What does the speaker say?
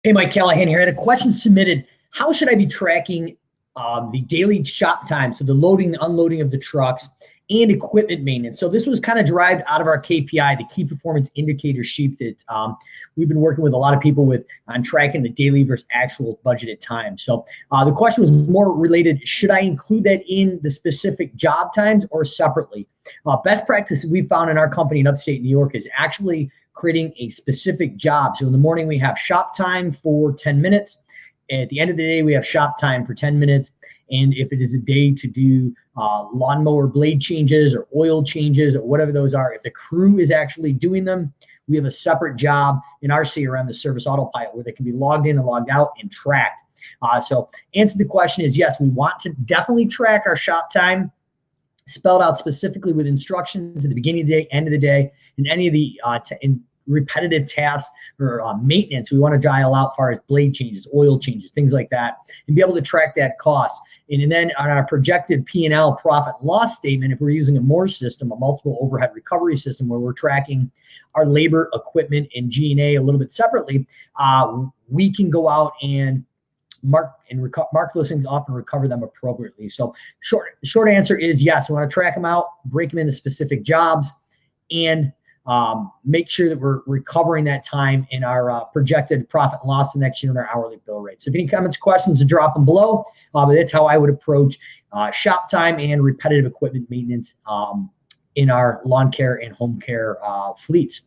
Hey, Mike Callahan here. I had a question submitted. How should I be tracking the daily shop time, so the loading, the unloading of the trucks, and equipment maintenance? So this was kind of derived out of our KPI, the key performance indicator sheet that we've been working with a lot of people with on tracking the daily versus actual budgeted time. So the question was more related, should I include that in the specific job times or separately? Best practice we found in our company in upstate New York is actually creating a specific job. So in the morning, we have shop time for 10 minutes. At the end of the day, we have shop time for 10 minutes. And if it is a day to do lawnmower blade changes or oil changes or whatever those are, if the crew is actually doing them, we have a separate job in our CRM, the Service Autopilot, where they can be logged in and logged out and tracked. So answer to the question is yes, we want to definitely track our shop time, spelled out specifically with instructions at the beginning of the day, end of the day, and any of the repetitive tasks or maintenance we want to dial out as far as blade changes, oil changes, things like that, and be able to track that cost. And then on our projected P&L profit and loss statement, if we're using a MORE system, a multiple overhead recovery system, where we're tracking our labor, equipment, and G&A a little bit separately, we can go out and mark those things off and recover them appropriately. So short answer is yes, we want to track them out, break them into specific jobs, and make sure that we're recovering that time in our projected profit and loss the next year in our hourly bill rate. So if any comments, questions, drop them below. But that's how I would approach shop time and repetitive equipment maintenance in our lawn care and home care fleets.